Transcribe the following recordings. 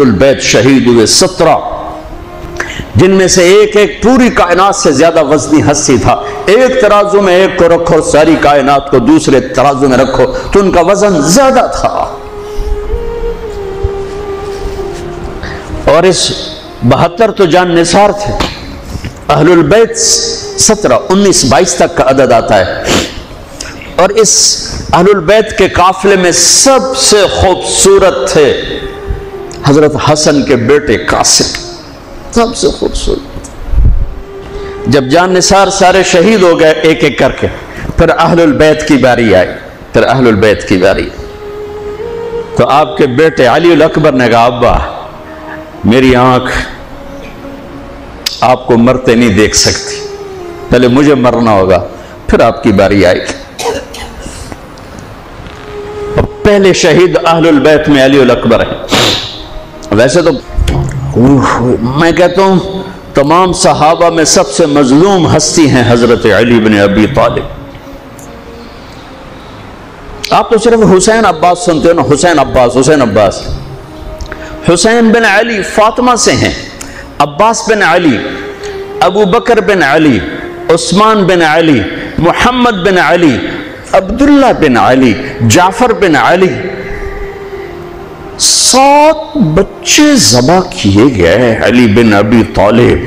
البیت شہید ہوئے 17، جن میں سے ایک ایک پوری کائنات سے زیادہ وزنی ہستی تھا۔ ایک ترازو میں ایک کو رکھو، ساری کائنات کو دوسرے ترازو میں رکھو تو ان کا وزن زیادہ تھا۔ اور اس 72 تو جان نثار تھے۔ اہل البیت 17، 19، 22 تک کا عدد آتا ہے۔ اور اس اہل البیت کے قافلے میں سب سے خوبصورت تھے حضرت حسن کے بیٹے قاسم، سب سے خوبصورت۔ جب جان نثار سارے شہید ہو گئے ایک ایک کر کے، پھر اہل البیت کی باری آئی، پھر اہل البیت کی باری۔ تو آپ کے بیٹے علی الاکبر نے کہا ابا میری آنکھ آپ کو مرتے نہیں دیکھ سکتی، پہلے مجھے مرنا ہوگا پھر آپ کی باری آئے گی۔ اور پہلے شہید اہل البیت میں علی الاکبر ہے۔ ویسے تو میں کہتا ہوں تمام صحابہ میں سب سے مظلوم ہستی ہیں حضرت علی بن ابی طالب۔ آپ تو صرف حسین عباس سنتے ہو نا، حسین عباس حسین عباس۔ حسین بن علی فاطمہ سے ہیں، عباس بن علی، ابو بکر بن علی، عثمان بن علی، محمد بن علی، عبداللہ بن علی، جعفر بن علی، 7 بچے ذبح کیے گئے علی بن ابی طالب۔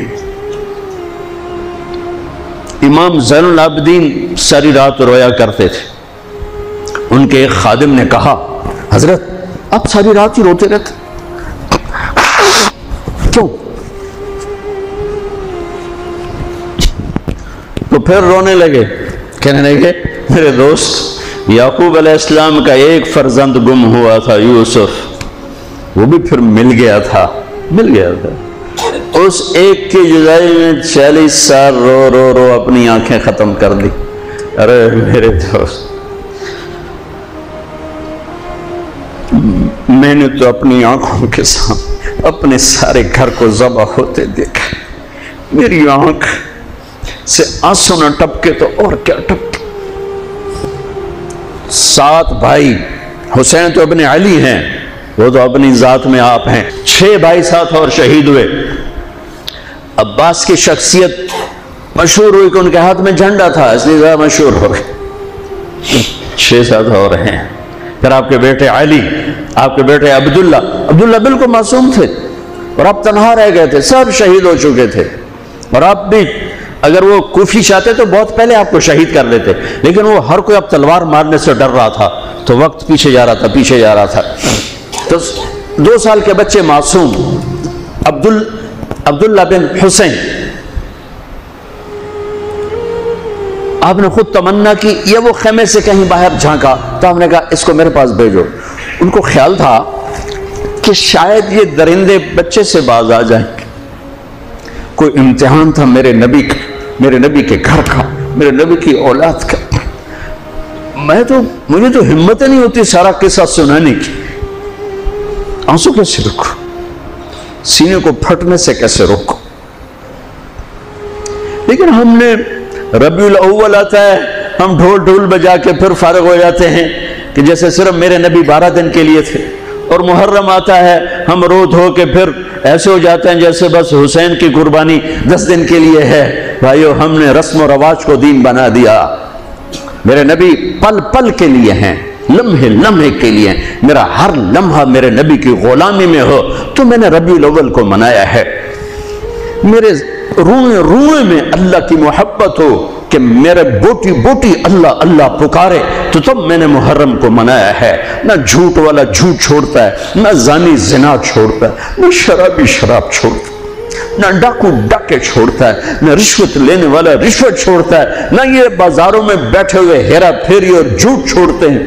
امام زین العابدین ساری رات رویا کرتے تھے۔ ان کے ایک خادم نے کہا حضرت آپ ساری رات ہی روتے رہتے کیوں؟ تو پھر رونے لگے، کہنے لگے میرے دوست یعقوب علیہ السلام کا ایک فرزند گم ہوا تھا یوسف، وہ بھی پھر مل گیا تھا۔ اس ایک کی جدائی میں 40 سال رو رو رو اپنی آنکھیں ختم کر دی۔ ارے میرے دوست میں نے تو اپنی آنکھوں کے سامنے اپنے سارے گھر کو ذبح ہوتے دیکھا، میری آنکھ سے آنسو نہ ٹپکے تو اور کیا ٹپکے۔ 7 بھائی، حسین تو ابن علی ہیں، وہ تو اپنی ذات میں آپ ہیں، 6 بھائی ساتھ اور شہید ہوئے۔ عباس کی شخصیت مشہور ہوئی کہ ان کے ہاتھ میں جھنڈا تھا، اس لیے زیادہ مشہور ہو گئے۔ 6 ساتھ اور ہیں۔ پھر آپ کے بیٹے علی، آپ کے بیٹے عبداللہ بالکل معصوم تھے اور آپ تنہا رہ گئے تھے، سب شہید ہو چکے تھے۔ اور آپ بھی اگر وہ کوفی چاہتے تو بہت پہلے آپ کو شہید کر لیتے، لیکن وہ ہر کوئی اب تلوار مارنے سے ڈر رہا تھا تو وقت پیچھے جا رہا تھا۔ تو 2 سال کے بچے معصوم عبداللہ بن حسین، آپ نے خود تمنا کی یا وہ خیمے سے کہیں باہر جھانکا تو ہم نے کہا اس کو میرے پاس بھیجو۔ ان کو خیال تھا کہ شاید یہ درندے بچے سے باز آ جائیں گے، کوئی امتحان تھا میرے نبی کا، میرے نبی کے گھر کا، میرے نبی کی اولاد کا۔ مجھے تو ہمت نہیں ہوتی سارا قصہ سنانے کی، آنسو کیسے روکو، سینے کو پھٹنے سے کیسے روکو۔ لیکن ہم نے ربیع الاول آتا ہے، ہم ڈھول بجا کے پھر فارغ ہو جاتے ہیں کہ جیسے صرف میرے نبی 12 دن کے لیے تھے۔ اور محرم آتا ہے، ہم رو دھو کے پھر ایسے ہو جاتے ہیں جیسے بس حسین کی قربانی 10 دن کے لیے ہے۔ بھائیو ہم نے رسم و رواج کو دین بنا دیا۔ میرے نبی پل پل کے لیے ہیں، لمحے لمحے کے لیے ہیں۔ میرا ہر لمحہ میرے نبی کی غلامی میں ہو تو میں نے ربیع الاول کو منایا ہے۔ میرے روئے روئے میں اللہ کی محبت ہو کہ میرے بوٹی بوٹی اللہ اللہ پکارے تو تب میں نے محرم کو منایا ہے۔ نہ جھوٹ والا جھوٹ چھوڑتا ہے، نہ زانی زنا چھوڑتا ہے، نہ شرابی شراب چھوڑتا ہے، نہ ڈاکو ڈاکے چھوڑتا ہے، نہ رشوت لینے والا رشوت چھوڑتا ہے، نہ یہ بازاروں میں بیٹھے ہوئے ہیرا پھیری اور جھوٹ چھوڑتے ہیں۔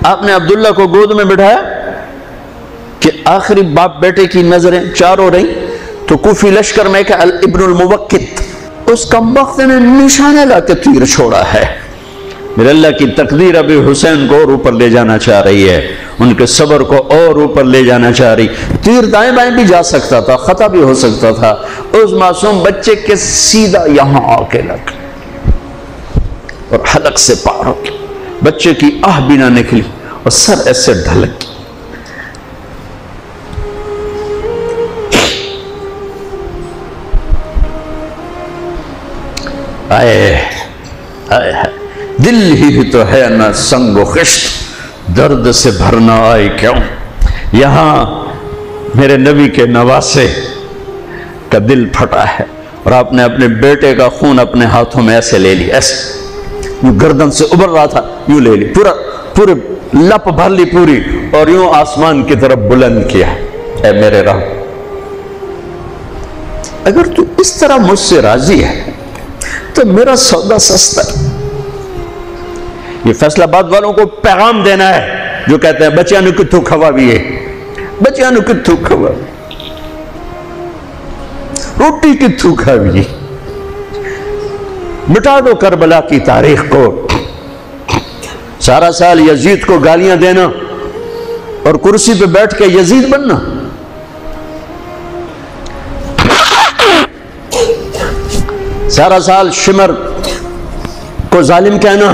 آپ نے عبداللہ کو گود میں بٹھایا کہ آخری باپ بیٹے کی نظریں 4 ہو رہی تو کوفی لشکر میں کہ ابن الموقت اس کمبخت نے نشانہ لا کے تیر چھوڑا ہے۔ میرے اللہ کی تقدیر ابھی حسین کو اور اوپر لے جانا چاہ رہی ہے، ان کے صبر کو اور اوپر لے جانا چاہ رہی۔ تیر دائیں بائیں بھی جا سکتا تھا، خطا بھی ہو سکتا تھا، اس معصوم بچے کے سیدھا یہاں آ کے لگ اور حلق سے پار ہو گیا، بچے کی آہ بھی نہ نکلی اور سر ایسے ڈھلک گیا۔ آئے آئے دل ہی تو ہے نہ سنگ و خشت، درد سے بھرنا آئے کیوں؟ یہاں میرے نبی کے نواسے کا دل پھٹا ہے، اور آپ نے اپنے بیٹے کا خون اپنے ہاتھوں میں ایسے لے لیا، ایسے یوں گردن سے ابھر رہا تھا، یوں لے لی، پورے لپ بھر لی پوری، اور یوں آسمان کی طرف بلند کیا۔ اے میرے رب، اگر تو اس طرح مجھ سے راضی ہے تو میرا سودا سستا ہے۔ یہ فیصلہ آباد والوں کو پیغام دینا ہے جو کہتے ہیں بچیاں نو کتھوں کھوا بھی ہے، بچیاں نو کتھوں کھوا، روٹی کتھوں کھا بھی، مٹا دو کربلا کی تاریخ کو۔ سارا سال یزید کو گالیاں دینا اور کرسی پہ بیٹھ کے یزید بننا، سارا سال شمر کو ظالم کہنا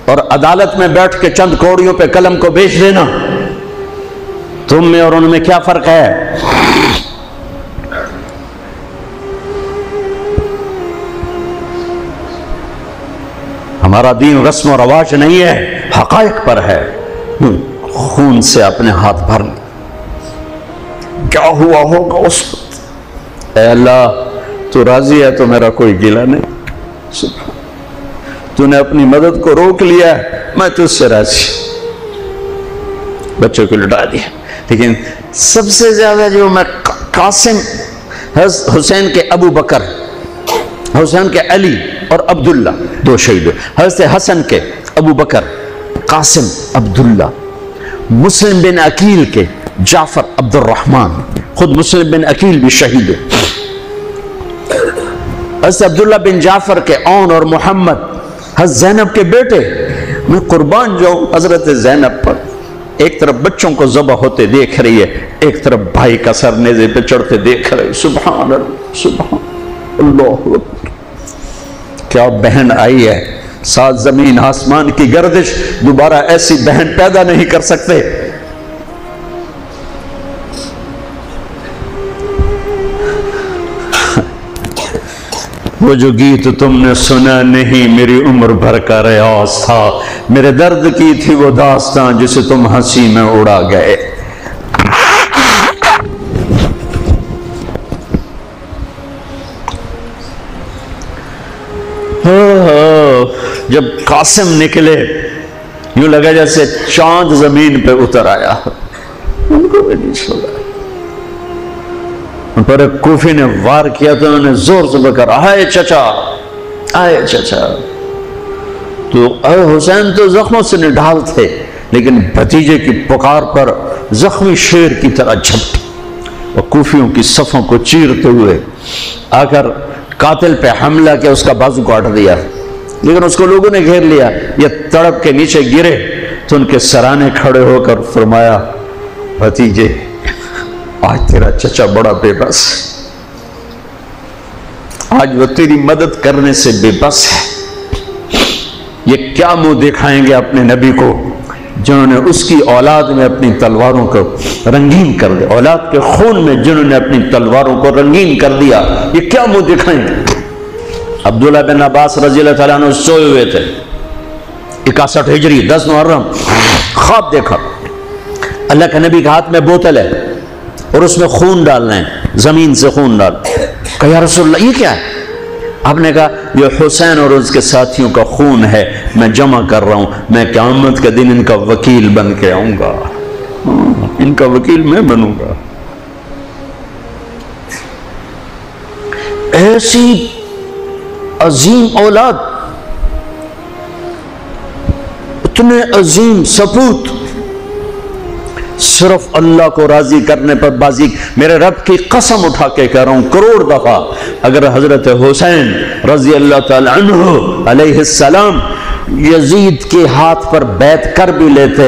اور عدالت میں بیٹھ کے چند کوڑیوں پہ قلم کو بیچ دینا، تم میں اور ان میں کیا فرق ہے؟ ہمارا دین رسم و رواج نہیں ہے، حقائق پر ہے۔ خون سے اپنے ہاتھ بھر لے، کیا ہوا ہوگا اس وقت؟ اے اللہ، تو راضی ہے تو میرا کوئی گلہ نہیں، سبحان، تو نے اپنی مدد کو روک لیا، میں تجھ سے راضی۔ بچوں کو لٹا دیا، لیکن سب سے زیادہ جو میں قاسم، حسین کے ابو بکر، حسین کے علی اور عبداللہ، دو شہید، حضرت حسن کے ابو بکر، قاسم، عبداللہ، مسلم بن عقیل کے جعفر عبد الرحمن، خود مسلم بن عقیل بھی شہید، حضرت عبداللہ بن جعفر کے اون اور محمد، حضرت زینب کے بیٹے۔ میں قربان جاؤں حضرت زینب پر، ایک طرف بچوں کو ذبح ہوتے دیکھ رہی ہے، ایک طرف بھائی کا سر نیزے پہ چڑھتے دیکھ رہی ہے، سبحان اللہ، سبحان اللہ اکبر۔ کیا بہن آئی ہے، ساتھ زمین آسمان کی گردش، دوبارہ ایسی بہن پیدا نہیں کر سکتے۔ وہ جو گیت تم نے سنا نہیں میری عمر بھر کا ریاض تھا، میرے درد کی تھی وہ داستان جسے تم ہنسی میں اڑا گئے۔ جب قاسم نکلے یوں لگا جیسے چاند زمین پہ اتر آیا، ان کو بھی نہیں چھوڑا۔ پر کوفی نے وار کیا تو انہوں نے زور سے بکر، آئے چچا، آئے چچا۔ تو حسین تو زخموں سے نڈھال تھے، لیکن بھتیجے کی پکار پر زخمی شیر کی طرح جھپٹ اور کوفیوں کی صفوں کو چیرتے ہوئے آ کر قاتل پہ حملہ کیا، اس کا بازو کاٹ دیا، لیکن اس کو لوگوں نے گھیر لیا۔ یہ تڑپ کے نیچے گرے تو ان کے سرانے کھڑے ہو کر فرمایا، بھتیجے آج تیرا چچا بڑا بے بس، آج وہ تیری مدد کرنے سے بے بس ہے۔ یہ کیا منہ دکھائیں گے اپنے نبی کو جنہوں نے اس کی اولاد میں اپنی تلواروں کو رنگین کر دیا، اولاد کے خون میں جنہوں نے اپنی تلواروں کو رنگین کر دیا، یہ کیا منہ دکھائیں گے؟ عبداللہ بن عباس رضی اللہ تعالیٰ عنہ سوئے ہوئے تھے، 61 ہجری 10 محرم، خواب دیکھا اللہ کے نبی کے ہاتھ میں بوتل ہے اور اس میں خون ڈالنا ہے، زمین سے خون ڈال۔ کہا یا رسول اللہ یہ کیا ہے؟ آپ نے کہا یہ حسین اور اس کے ساتھیوں کا خون ہے، میں جمع کر رہا ہوں، میں قیامت کے دن ان کا وکیل بن کے آؤں گا، ان کا وکیل میں بنوں گا۔ ایسی عظیم اولاد، اتنے عظیم سپوت، صرف اللہ کو راضی کرنے پر بازی۔ میرے رب کی قسم اٹھا کے کہہ رہا ہوں، کروڑ دفعہ اگر حضرت حسین رضی اللہ تعالی عنہ علیہ السلام یزید کے ہاتھ پر بیعت کر بھی لیتے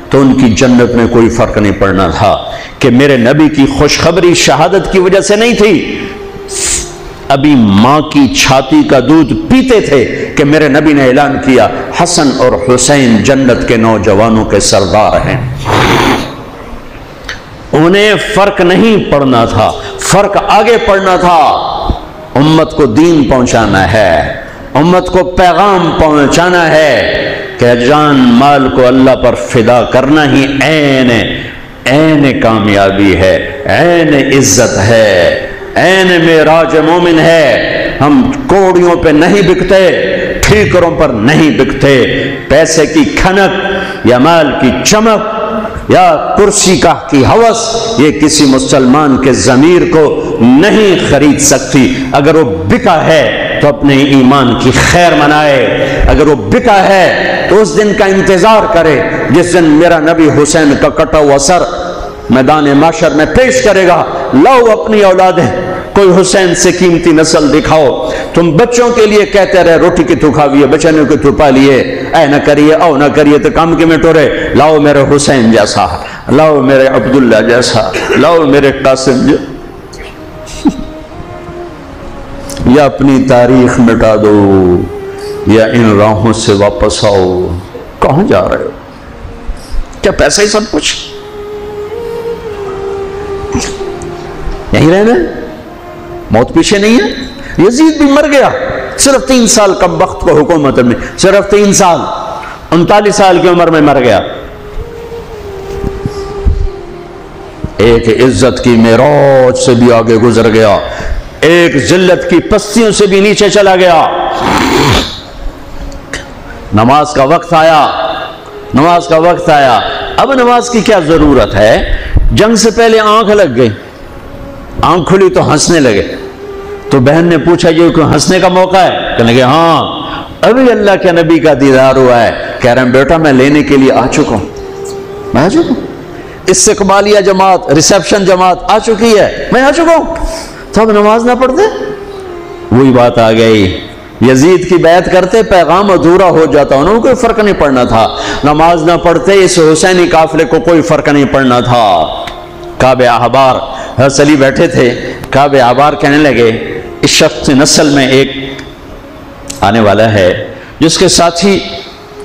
تو ان کی جنت میں کوئی فرق نہیں پڑنا تھا، کہ میرے نبی کی خوشخبری شہادت کی وجہ سے نہیں تھی، ابھی ماں کی چھاتی کا دودھ پیتے تھے کہ میرے نبی نے اعلان کیا حسن اور حسین جنت کے نوجوانوں کے سردار ہیں۔ انہیں فرق نہیں پڑنا تھا، فرق آگے پڑنا تھا، امت کو دین پہنچانا ہے، امت کو پیغام پہنچانا ہے کہ جان مال کو اللہ پر فدا کرنا ہی عین کامیابی ہے، عین عزت ہے، عین معراج مومن ہے۔ ہم کوڑیوں پہ نہیں بکتے، ٹھیکروں پر نہیں بکتے، پیسے کی کھنک یا مال کی چمک یا کرسی کی ہوس یہ کسی مسلمان کے ضمیر کو نہیں خرید سکتی۔ اگر وہ بکا ہے تو اپنے ایمان کی خیر منائے، اگر وہ بکا ہے تو اس دن کا انتظار کرے جس دن میرا نبی حسین کا کٹا ہوا سر میدان محشر میں پیش کرے گا۔ لاؤ اپنی اولادیں، کوئی حسین سے قیمتی نسل دکھاؤ۔ تم بچوں کے لیے کہتے رہے روٹی کی تو کھاویے، بچنوں کی تو پالیے، اے نہ کریے او نہ کریے تو کام کے میں ٹورے۔ لاؤ میرے حسین جیسا، لاؤ میرے عبداللہ جیسا، لاؤ میرے قاسم جیسا۔ یا اپنی تاریخ مٹا دو یا ان راہوں سے واپس آؤ۔ کہاں جا رہے ہو؟ کیا پیسہ ہی سب کچھ؟ یہیں رہنا؟ موت پیچھے نہیں ہے؟ یزید بھی مر گیا صرف 3 سال کم وقت کو حکومت میں، صرف 3 سال، 39 سال کی عمر میں مر گیا۔ ایک عزت کی معراج سے بھی آگے گزر گیا، ایک ذلت کی پستیوں سے بھی نیچے چلا گیا۔ نماز کا وقت آیا، نماز کا وقت آیا۔ اب نماز کی کیا ضرورت ہے؟ جنگ سے پہلے آنکھ لگ گئی، آنکھ کھلی تو ہنسنے لگے۔ تو بہن نے پوچھا یہ کوئی ہنسنے کا موقع ہے؟ کہنے لگے ہاں، ابھی اللہ کے نبی کا دیدار ہوا ہے۔ کہہ رہے ہیں بیٹا میں لینے کے لیے آ چکا ہوں، میں آ چکا ہوں، استقبالیہ جماعت، ریسیپشن جماعت آ چکی ہے، میں آ چکا ہوں۔ تو اب نماز نہ پڑھتے؟ وہی بات آ گئی، یزید کی بیعت کرتے پیغام ادھورا ہو جاتا، انہوں کو کوئی فرق نہیں پڑنا تھا۔ نماز نہ پڑھتے اس حسینی قافلے کو کوئی فرق نہیں پڑنا تھا۔ کعب احبار حضرت علی بیٹھے تھے، کعب احبار کہنے لگے اس شخص نسل میں ایک آنے والا ہے جس کے ساتھی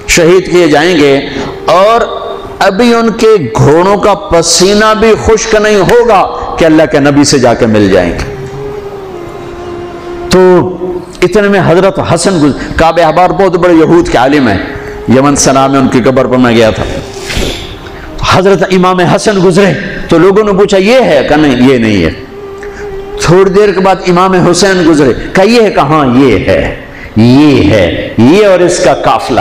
شہید کیے جائیں گے اور ابھی ان کے گھوڑوں کا پسینہ بھی خشک نہیں ہوگا کہ اللہ کے نبی سے جا کے مل جائیں گے۔ تو اتنے میں حضرت حسن کعب احبار بہت بڑے یہود کے عالم ہیں، یمن سنا میں ان کی قبر پر میں گیا تھا۔ حضرت امام حسن گزرے تو لوگوں نے پوچھا یہ ہے؟ کہ نہیں یہ نہیں ہے۔ تھوڑی دیر کے بعد امام حسین گزرے، کہ یہ ہے؟ کہاں یہ ہے، یہ ہے، یہ اور اس کا قافلہ،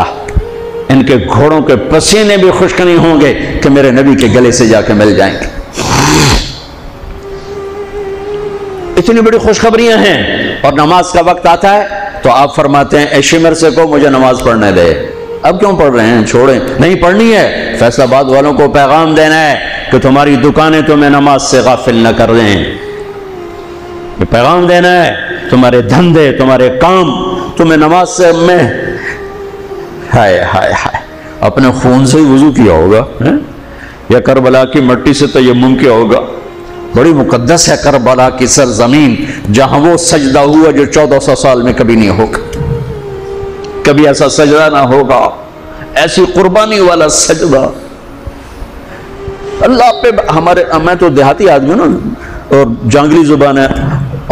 ان کے گھوڑوں کے پسینے بھی خشک نہیں ہوں گے کہ میرے نبی کے گلے سے جا کے مل جائیں گے۔ اتنی بڑی خوشخبریاں ہیں، اور نماز کا وقت آتا ہے تو آپ فرماتے ہیں اے شمر سے کو مجھے نماز پڑھنے دے۔ اب کیوں پڑھ رہے ہیں؟ چھوڑیں، نہیں پڑھنی ہے۔ فیصل آباد والوں کو پیغام دینا ہے کہ تمہاری دکانیں تمہیں نماز سے غافل نہ کر دیں، یہ پیغام دینا ہے۔ تمہارے دھندے، تمہارے کام تمہیں نماز سے میں ہائے ہائے ہائے اپنے خون سے ہی وضو کیا ہوگا یا کربلا کی مٹی سے تیمم کیا ہوگا۔ بڑی مقدس ہے کربلا کی سرزمین، جہاں وہ سجدہ ہوا جو 1400 سال میں کبھی نہیں ہوگا، کبھی ایسا سجدہ نہ ہوگا، ایسی قربانی والا سجدہ۔ اللہ پہ ہمارے، میں تو دیہاتی آدمی ہوں نا اور جانگلی زبان ہے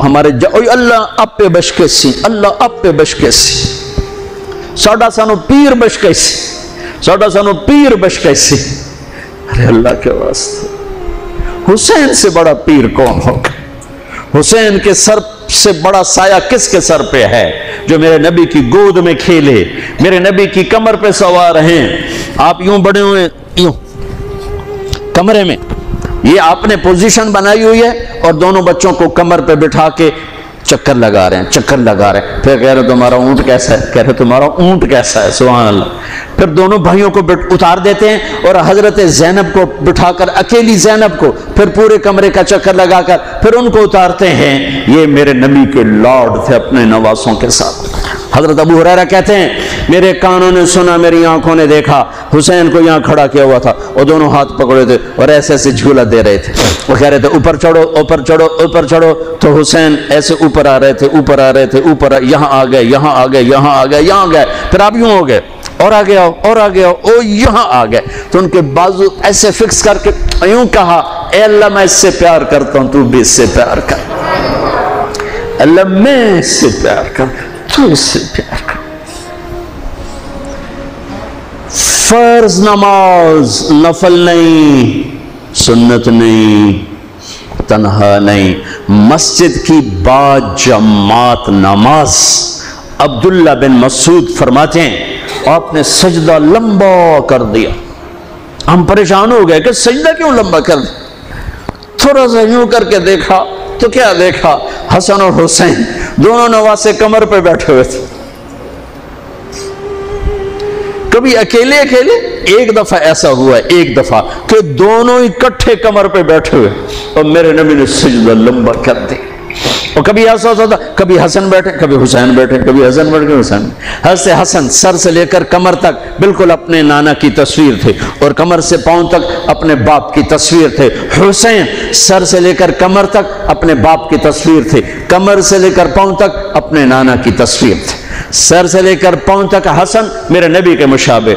ہمارے، اللہ آپ پہ بشکے سی، اللہ آپ پہ بشکے سی، ساڈا سانو پیر بشکے سی، ساڈا سانو پیر بشکے سی۔ ارے اللہ کے واسطے، حسین سے بڑا پیر کون ہوگا؟ حسین کے سر سے بڑا سایہ کس کے سر پہ ہے جو میرے نبی کی گود میں کھیلے، میرے نبی کی کمر پہ سوار ہیں۔ آپ یوں بڑے ہوئے یوں کمرے میں، یہ آپ نے پوزیشن بنائی ہوئی ہے اور دونوں بچوں کو کمر پہ بٹھا کے چکر لگا رہے ہیں، چکر لگا رہے ہیں۔ پھر کہہ رہے تمہارا اونٹ کیسا ہے؟ کہہ رہے تمہارا اونٹ کیسا ہے؟ سبحان اللہ۔ پھر دونوں بھائیوں کو اتار دیتے ہیں اور حضرت زینب کو بٹھا کر، اکیلی زینب کو پھر پورے کمرے کا چکر لگا کر پھر ان کو اتارتے ہیں۔ یہ میرے نبی کے لاڈ تھے اپنے نواسوں کے ساتھ۔ حضرت ابو ہریرہ کہتے ہیں میرے کانوں نے سنا، میری آنکھوں نے دیکھا، حسین کو یہاں کھڑا کیا ہوا تھا اور دونوں ہاتھ پکڑے تھے اور ایسے ایسے جھولا دے رہے تھے، وہ کہہ رہے تھے اوپر چڑھو اوپر چڑھو اوپر چڑھو، تو حسین ایسے اوپر آ رہے تھے، اوپر آ رہے تھے، اوپر یہاں آ گئے، یہاں آ گئے، یہاں آ گئے، یہاں گئے، پھر آپ یوں ہو گئے اور آگے آؤ اور آگے آؤ، او یہاں آ گئے۔ تو ان کے بازو ایسے فکس کر کے یوں کہا اے اللہ میں اس سے پیار کرتا ہوں، تو بھی اس سے پیار کر۔ اللہ میں اس سے پیار کر، تو اس سے پیار کر۔ فرض نماز نفل نہیں، سنت نہیں، تنہا نہیں، مسجد کی با جماعت نماز۔ عبداللہ بن مسعود فرماتے ہیں آپ نے سجدہ لمبا کر دیا، ہم پریشان ہو گئے کہ سجدہ کیوں لمبا کر دیا؟ تھوڑا سا یوں کر کے دیکھا تو کیا دیکھا؟ حسن اور حسین دونوں نواسے کمر پہ بیٹھے ہوئے تھے۔ کبھی اکیلے اکیلے، ایک دفعہ ایسا ہوا ہے، ایک دفعہ کہ دونوں اکٹھے کمر پہ بیٹھے ہوئے اور میرے نبی نے سجدہ لمبا کر دی۔ اور کبھی ایسا ہوتا تھا، کبھی حسن بیٹھے، کبھی حسین بیٹھے، کبھی حسن بیٹھے، کبھی حسین۔ حضرت حسن سر سے لے کر کمر تک بالکل اپنے نانا کی تصویر تھے، اور کمر سے پاؤں تک اپنے باپ کی تصویر تھے۔ حسین سر سے لے کر کمر تک اپنے باپ کی تصویر تھے، کمر سے لے کر پاؤں تک اپنے نانا کی تصویر تھے۔ سر سے لے کر پاؤں تک حسن میرے نبی کے مشابہ،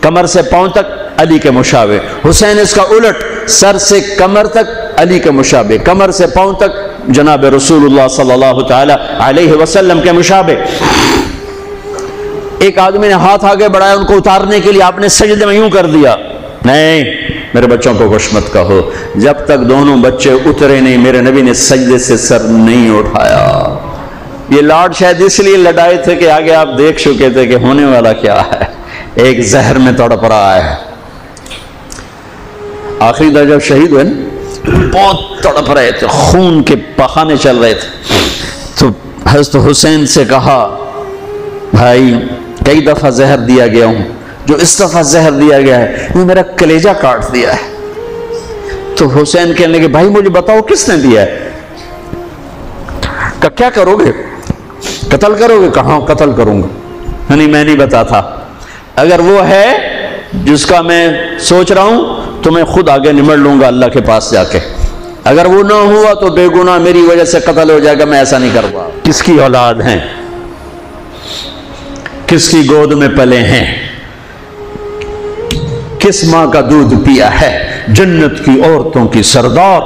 کمر سے پاؤں تک علی کے مشابہ۔ حسین اس کا الٹ، سر سے کمر تک علی کے مشابہ، کمر سے پاؤں تک جناب رسول اللہ صلی اللہ تعالی علیہ وسلم کے مشابہ۔ ایک آدمی نے ہاتھ آگے بڑھایا ان کو اتارنے کے لیے، آپ نے سجدے میں یوں کر دیا۔ نہیں، میرے بچوں کو خوش مت کہو، جب تک دونوں بچے اترے نہیں میرے نبی نے سجدے سے سر نہیں اٹھایا۔ یہ لاڈ شاید اس لیے لڑائے تھے کہ آگے آپ دیکھ چکے تھے کہ ہونے والا کیا ہے، ایک زہر میں تڑپ رہا ہے۔ آخری دن جب شہید ہوئے بہت تڑپ رہے تھے، خون کے بہانے چل رہے تھے، تو حضرت حسین سے کہا بھائی کئی دفعہ زہر دیا گیا ہوں، جو اس دفعہ زہر دیا گیا ہے یہ میرا کلیجہ کاٹ دیا ہے۔ تو حسین کہنے لگے بھائی مجھے بتاؤ کس نے دیا ہے؟ کہ کیا کرو گے؟ قتل کرو گے؟ کہاں قتل کروں گا، نہیں میں نہیں بتاتا، اگر وہ ہے جس کا میں سوچ رہا ہوں تو میں خود آگے نمٹ لوں گا اللہ کے پاس جا کے، اگر وہ نہ ہوا تو بے گناہ میری وجہ سے قتل ہو جائے گا، میں ایسا نہیں کروں۔ کس کی اولاد ہیں، کس کی گود میں پلے ہیں، کس ماں کا دودھ پیا ہے، جنت کی عورتوں کی سردار،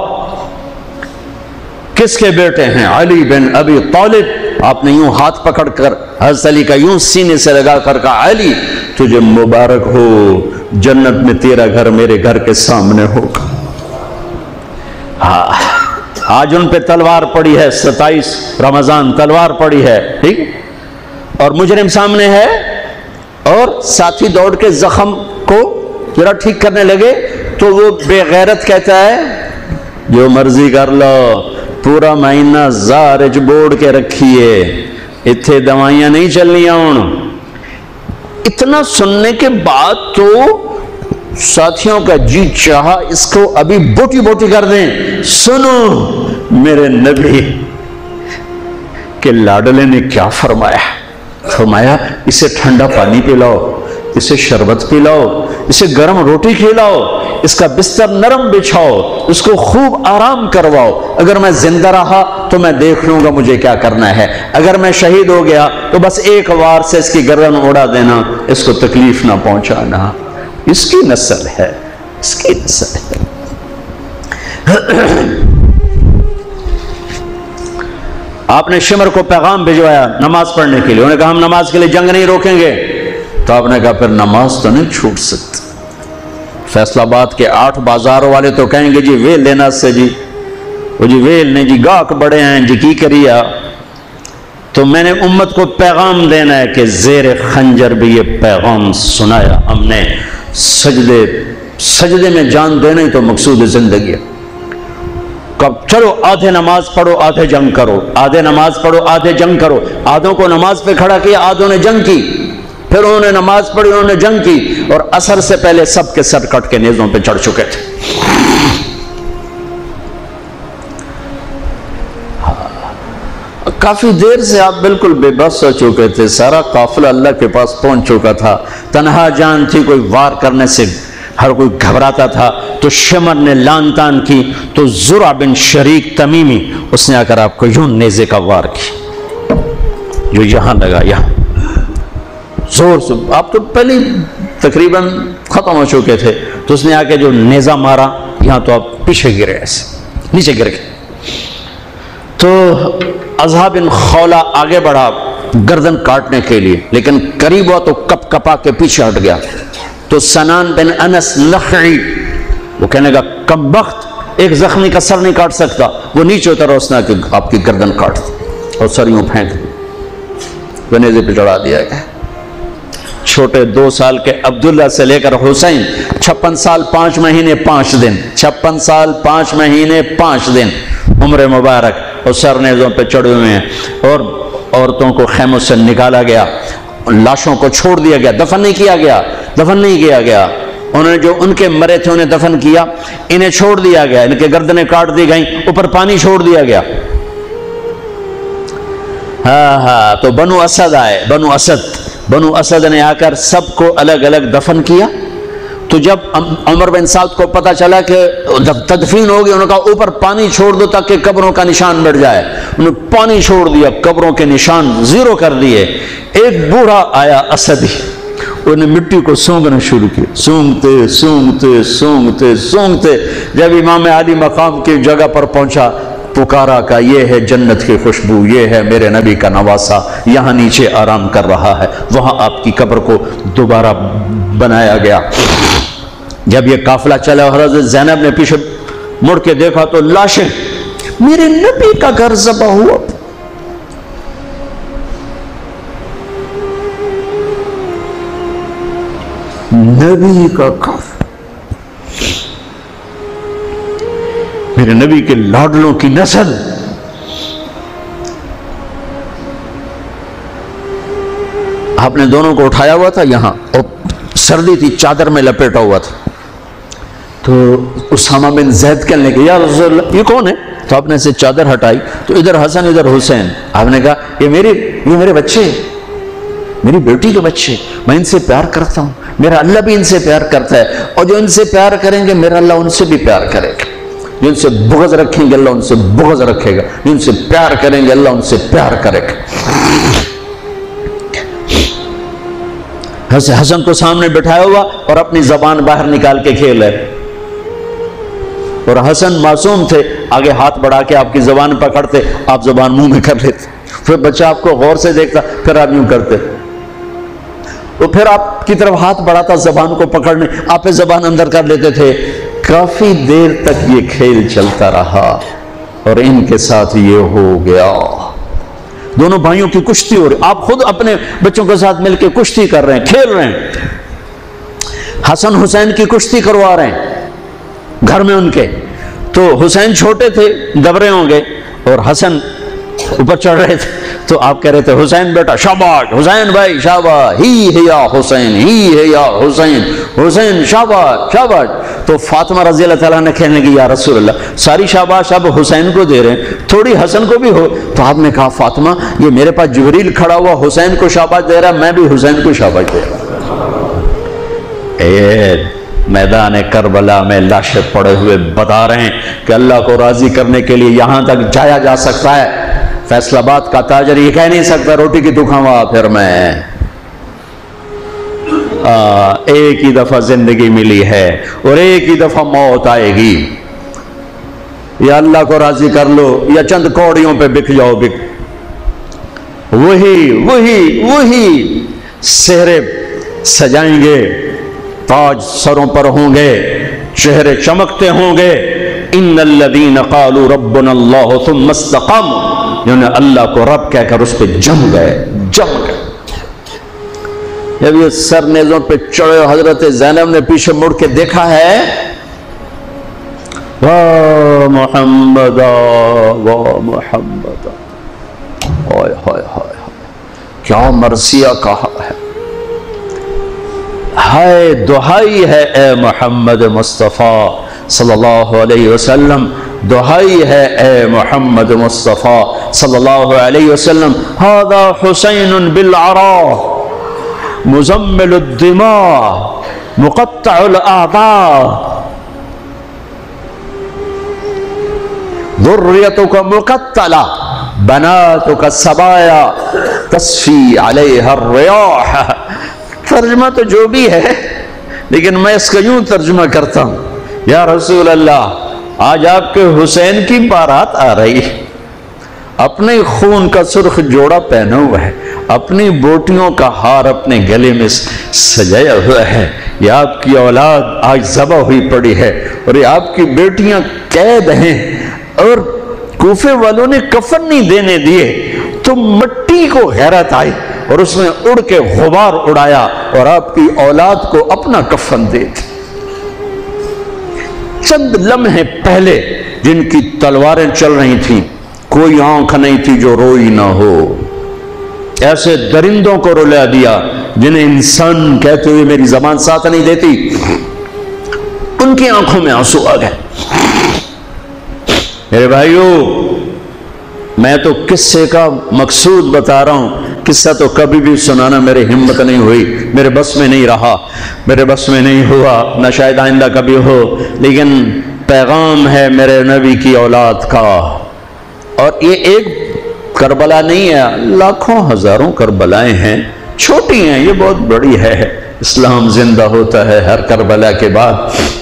کس کے بیٹے ہیں؟ علی بن ابی طالب۔ آپ نے یوں ہاتھ پکڑ کر حضرت علی کا یوں سینے سے لگا کر کہا علی تجھے مبارک ہو، جنت میں تیرا گھر میرے گھر کے سامنے ہوگا۔ آج ان پہ تلوار پڑی ہے، 27 رمضان تلوار پڑی ہے، ٹھیک، اور مجرم سامنے ہے، اور ساتھی دوڑ کے زخم کو ذرا ٹھیک کرنے لگے تو وہ بے غیرت کہتا ہے جو مرضی کر لو، پورا مہینہ زارج بوڑ کے رکھیے، اتھے دوائیاں نہیں چلنی ہوں۔ اتنا سننے کے بعد تو ساتھیوں کا جی چاہا اس کو ابھی بوٹی بوٹی کر دیں۔ سنو میرے نبی کے لاڈلے نے کیا فرمایا، فرمایا اسے ٹھنڈا پانی پلاؤ، اسے شربت پلاؤ، اسے گرم روٹی کھلاؤ، اس کا بستر نرم بچھاؤ، اس کو خوب آرام کرواؤ، اگر میں زندہ رہا تو میں دیکھ لوں گا مجھے کیا کرنا ہے، اگر میں شہید ہو گیا تو بس ایک وار سے اس کی گردن اڑا دینا، اس کو تکلیف نہ پہنچانا، اس کی نسل ہے، اس کی نسل ہے۔ آپ نے شمر کو پیغام بھجوایا نماز پڑھنے کے لیے، انہوں نے کہا ہم نماز کے لیے جنگ نہیں روکیں گے، تو آپ نے کہا پھر نماز تو نہیں چھوٹ سکتی۔ فیصل آباد کے 8 بازاروں والے تو کہیں گے جی ویل لینا سے جی، وہ جی ویل نہیں جی گاہک بڑے ہیں جی کی کریا، تو میں نے امت کو پیغام دینا ہے کہ زیر خنجر بھی یہ پیغام سنایا ہم نے، سجدے میں جان دینا ہی تو مقصود زندگی ہے۔ کب چلو آدھے نماز پڑھو آدھے جنگ کرو، آدھے نماز پڑھو آدھے جنگ کرو، آدھوں کو نماز پہ کھڑا کیا، آدھوں نے جنگ کی، پھر انہوں نے نماز پڑھی انہوں نے جنگ کی، اور عصر سے پہلے سب کے سر کٹ کے نیزوں پہ چڑھ چکے تھے۔ کافی دیر سے آپ بالکل بے بس ہو چکے تھے، سارا قافلہ اللہ کے پاس پہنچ چکا تھا، تنہا جان تھی، کوئی وار کرنے سے ہر کوئی گھبراتا تھا، تو شمر نے لان تان کی، تو زرع بن شریک تمیمی اس نے آ کر آپ کو یوں نیزے کا وار کی، جو یہاں لگا، یہاں زور سے، آپ تو پہلے تقریباً ختم ہو چکے تھے، تو اس نے آ کے جو نیزہ مارا یہاں، تو آپ پیچھے گرے، ایسے نیچے گر گئے۔ تو اضحیٰ بن خولہ آگے بڑھا گردن کاٹنے کے لیے، لیکن قریب ہوا تو کپ کپا کے پیچھے ہٹ گیا۔ تو سنان بن انس نخعی وہ کہنے کا کم بخت، ایک زخمی کا سر نہیں کاٹ سکتا، وہ نیچے اترا، اس نے کہ آپ کی گردن کاٹ دی اور سر یوں پھینک دی، گنیزے پہ چڑھا دیا گیا۔ چھوٹے 2 سال کے عبداللہ سے لے کر حسین 56 سال 5 مہینے 5 دن، 56 سال 5 مہینے 5 دن عمر مبارک، اور سر نیزوں پہ چڑھے ہوئے ہیں، اور عورتوں کو خیموں سے نکالا گیا، لاشوں کو چھوڑ دیا گیا، دفن نہیں کیا گیا، دفن نہیں کیا گیا۔ انہوں نے جو ان کے مرے تھے انہیں دفن کیا، انہیں چھوڑ دیا گیا، ان کے گردنیں کاٹ دی گئیں، اوپر پانی چھوڑ دیا گیا۔ ہاں تو بنو اسد آئے، بنو اسد نے آ کر سب کو الگ الگ دفن کیا۔ تو جب عمر بن سعد کو پتا چلا کہ تدفین ہوگی، انہوں نے کہا اوپر پانی چھوڑ دو تاکہ قبروں کا نشان مٹ جائے۔ انہوں نے پانی چھوڑ دیا، قبروں کے نشان زیرو کر دیے۔ ایک بوڑھا آیا اسدی، انہیں مٹی کو سونگنا شروع کیا، سونگتے سونگتے سونگتے سونگتے جب امام علی مقام کی جگہ پر پہنچا، پکارا کہ یہ ہے جنت کی خوشبو، یہ ہے میرے نبی کا نواسا، یہاں نیچے آرام کر رہا ہے۔ وہاں آپ کی قبر کو دوبارہ بنایا گیا۔ جب یہ قافلہ چلا، حضرت زینب نے پیچھے مڑ کے دیکھا تو لاشیں، میرے نبی کا گھر ذبح ہوا، نبی کا گھر، میرے نبی کے لاڈلوں کی نسل۔ آپ نے دونوں کو اٹھایا ہوا تھا یہاں، اور سردی تھی، چادر میں لپیٹا ہوا تھا۔ تو اسامہ بن زید کہنے لگے یا رسول اللہ یہ کون ہے؟ تو آپ نے سے چادر ہٹائی تو ادھر حسن ادھر حسین۔ آپ نے کہا یہ میرے بچے، میری بیٹی کے بچے، میں ان سے پیار کرتا ہوں، میرا اللہ بھی ان سے پیار کرتا ہے، اور جو ان سے پیار کریں گے میرا اللہ ان سے بھی پیار کرے گا، جو ان سے بغض رکھیں گے اللہ ان سے بغض رکھے گا، جو ان سے پیار کریں گے اللہ ان سے پیار کرے گا۔ حسن کو سامنے بٹھایا ہوا اور اپنی زبان باہر نکال کے کھیل ہے، اور حسن معصوم تھے، آگے ہاتھ بڑھا کے آپ کی زبان پکڑتے، آپ زبان منہ میں کر لیتے، پھر بچہ آپ کو غور سے دیکھتا، پھر آپ یوں کرتے، تو پھر آپ کی طرف ہاتھ بڑھاتا زبان کو پکڑنے، آپ زبان اندر کر لیتے تھے۔ کافی دیر تک یہ کھیل چلتا رہا اور ان کے ساتھ یہ ہو گیا۔ دونوں بھائیوں کی کشتی ہو رہی، آپ خود اپنے بچوں کے ساتھ مل کے کشتی کر رہے ہیں، کھیل رہے ہیں، حسن حسین کی کشتی کروا رہے ہیں گھر میں ان کے۔ تو حسین چھوٹے تھے، دبرے ہوں گے، اور حسن اوپر چڑھ رہے تھے، تو آپ کہہ رہے تھے حسین بیٹا شاباش، حسین بھائی شاباش، ہی ہے یا حسین، ہی ہے یا حسین، حسین شاباش شاباش۔ تو فاطمہ رضی اللہ تعالیٰ نے کہنے لگی یا رسول اللہ ساری شاباش اب حسین کو دے رہے ہیں، تھوڑی حسن کو بھی ہو۔ تو آپ نے کہا فاطمہ یہ میرے پاس جبریل کھڑا ہوا حسین کو شاباش دے رہا، میں بھی حسین کو شاباش دے رہا۔ میدان کربلا میں لاشیں پڑے ہوئے بتا رہے ہیں کہ اللہ کو راضی کرنے کے لیے یہاں تک جایا جا سکتا ہے۔ فیصل آباد کا تاجر یہ کہہ نہیں سکتا روٹی کی تو کھاواں پھر میں، ایک ہی دفعہ زندگی ملی ہے اور ایک ہی دفعہ موت آئے گی، یا اللہ کو راضی کر لو یا چند کوڑیوں پہ بک جاؤ، وہی سہرے سجائیں گے، تاج سروں پر ہوں گے، چہرے چمکتے ہوں گے۔ ان الذین قالوا ربنا اللہ ثم استقاموا، جنہوں نے اللہ کو رب کہہ کر اس پہ جم گئے۔ جب یہ سر نیزوں پہ چڑھے، حضرت زینب نے پیچھے مڑ کے دیکھا ہے، واہ محمد واہ محمد، ہائے ہائے ہائے کیا مرثیہ کہا ہے، ہائے دہائی ہے اے محمد مصطفیٰ صلی اللہ علیہ وسلم، دہائی ہے اے محمد مصطفیٰ صلی اللہ علیہ وسلم۔ ھذا حسین بالعراء مزمل الدماء مقطع الاعضاء ذریتک مقتلہ بناتک السبایا تصفی علیہ الریاح۔ ترجمہ تو جو بھی ہے لیکن میں اس کا یوں ترجمہ کرتا ہوں، یا رسول اللہ آج آپ کے حسین کی بارات آ رہی، اپنے خون کا سرخ جوڑا پہنا ہوا ہے، اپنی بوٹیوں کا ہار اپنے گلے میں سجایا ہوا ہے، یہ آپ کی اولاد آج ذبح ہوئی پڑی ہے اور یہ آپ کی بیٹیاں قید ہیں، اور کوفے والوں نے کفن نہیں دینے دیے تو مٹی کو غیرت آئی اور اس نے اڑ کے غبار اڑایا اور آپ کی اولاد کو اپنا کفن دے دی۔ چند لمحے پہلے جن کی تلواریں چل رہی تھیں، کوئی آنکھ نہیں تھی جو روئی نہ ہو، ایسے درندوں کو رلا دیا جنہیں انسان کہتے ہوئے میری زبان ساتھ نہیں دیتی، ان کی آنکھوں میں آنسو آ گئے۔ میرے بھائیوں، میں تو قصے کا مقصود بتا رہا ہوں، قصہ تو کبھی بھی سنانا میری ہمت نہیں ہوئی، میرے بس میں نہیں رہا، میرے بس میں نہیں ہوا، نہ شاید آئندہ کبھی ہو، لیکن پیغام ہے میرے نبی کی اولاد کا۔ اور یہ ایک کربلا نہیں ہے، لاکھوں ہزاروں کربلائیں ہیں، چھوٹی ہیں، یہ بہت بڑی ہے۔ اسلام زندہ ہوتا ہے ہر کربلا کے بعد۔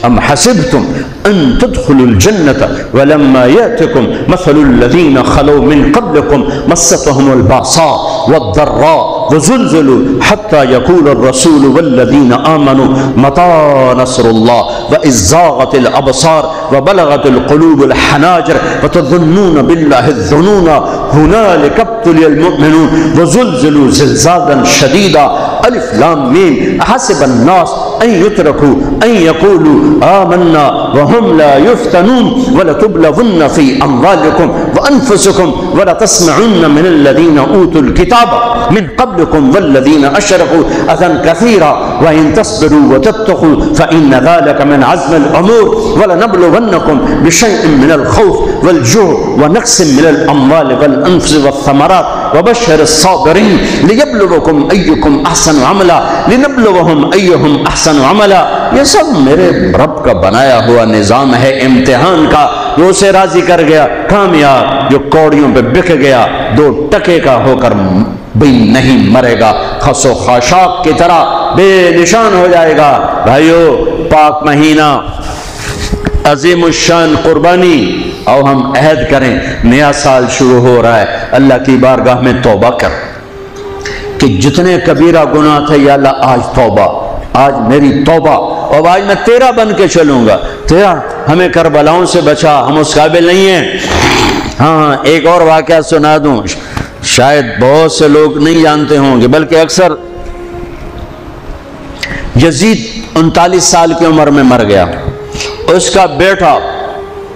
ام حسبتم ان تدخلوا الجنة ولما يأتكم مثل الذين خلوا من قبلكم مستهم البأساء والضراء وزلزلوا حتى يقول الرسول والذين آمنوا متى نصر الله وإذ زاغت الأبصار وبلغت القلوب الحناجر وتظنون بالله الظنون هنالك ابتلي المؤمنون وزلزلوا زلزالا شديدا الف لام میم حسب الناس ان يتركوا ان يقولوا آمنا وهم لا يفتنون ولتبلغن في اموالكم وانفسكم ولتسمعن من الذين اوتوا الكتاب من قبلكم والذين اشركوا اذى كثيرا وان تصبروا وتتقوا فان ذلك من عزم الامور ولنبلونكم بشيء من الخوف والجوع ونقص من الاموال والانفس والثمرات وبشر الصابرين ليبلوكم ايكم احسن عملا لنبلوهم ايهم احسن عملا۔ یہ سب میرے رب کا بنایا ہوا نظام ہے امتحان کا، جو اسے راضی کر گیا کامیاب، جو کوڑیوں پہ بک گیا 2 ٹکے کا ہو کر بھی نہیں مرے گا، خس و خاشاک کی طرح بے نشان ہو جائے گا۔ بھائیو، پاک مہینہ، عظیم الشان قربانی، اور ہم عہد کریں، نیا سال شروع ہو رہا ہے، اللہ کی بارگاہ میں توبہ کر کہ جتنے کبیرہ گناہ تھے یا اللہ آج توبہ، آج میری توبہ، اور آج میں تیرا بن کے چلوں گا، تیرا ہمیں کربلاؤں سے بچا، ہم اس قابل نہیں ہیں۔ ہاں، ایک اور واقعہ سنا دوں، شاید بہت سے لوگ نہیں جانتے ہوں گے، بلکہ اکثر۔ یزید 39 سال کی عمر میں مر گیا، اس کا بیٹا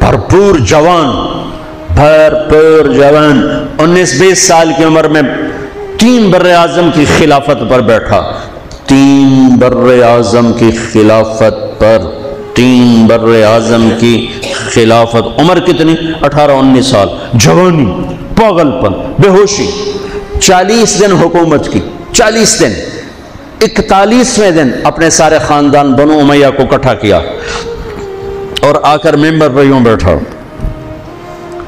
بھرپور جوان 19-20 سال کی عمر میں 3 بر اعظم کی خلافت پر بیٹھا، 3 بر اعظم کی خلافت پر، 3 بر اعظم کی خلافت، عمر کتنی؟ 18-19 سال، جوانی، پاگل پن، بے ہوشی، 40 دن حکومت کی، 40 دن، 41ویں دن اپنے سارے خاندان بنو امیہ کو اکٹھا کیا اور آ کر ممبر پر یوں بیٹھا،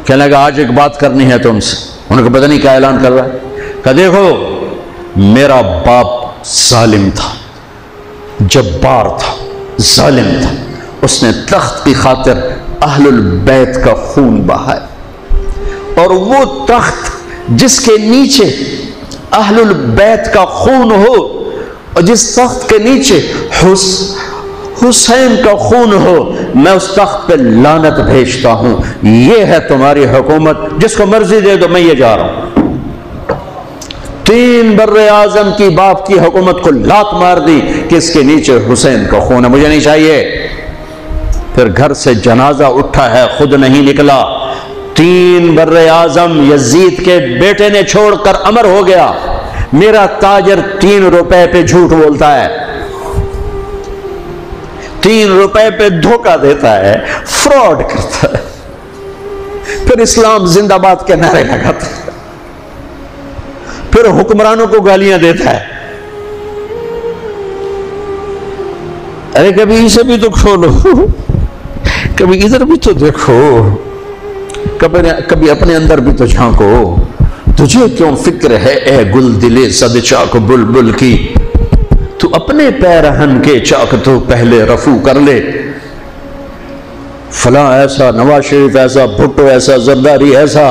کہنے لگا آج ایک بات کرنی ہے تم سے۔ انہوں نے پتہ نہیں کیا اعلان کر رہا ہے، کہ دیکھو میرا باپ ظالم تھا، جبار تھا، ظالم تھا، اس نے تخت کی خاطر اہل البیت کا خون بہایا، اور وہ تخت جس کے نیچے اہل البیت کا خون ہو اور جس تخت کے نیچے حسین کا خون ہو، میں اس تخت پہ لعنت بھیجتا ہوں۔ یہ ہے تمہاری حکومت، جس کو مرضی دے دو، میں یہ جا رہا ہوں۔ 3 بر اعظم کی باپ کی حکومت کو لات مار دی کہ اس کے نیچے حسین کا خون ہے، مجھے نہیں چاہیے۔ پھر گھر سے جنازہ اٹھا ہے، خود نہیں نکلا۔ 3 بر اعظم یزید کے بیٹے نے چھوڑ کر امر ہو گیا، میرا تاجر 3 روپے پہ جھوٹ بولتا ہے، 3 روپے پہ دھوکہ دیتا ہے، فراڈ کرتا ہے، پھر اسلام زندہ باد کے نعرے لگاتا ہے، پھر حکمرانوں کو گالیاں دیتا ہے۔ ارے کبھی اسے بھی تو کھولو، کبھی ادھر بھی تو دیکھو، کبھی اپنے اندر بھی تو جھانکو۔ تجھے کیوں فکر ہے اے گل دلے صد چاک بلبل کی، تو اپنے پیرہن کے چاک تو پہلے رفو کر لے۔ فلاں ایسا، نواز شریف ایسا، بھٹو ایسا، زرداری ایسا،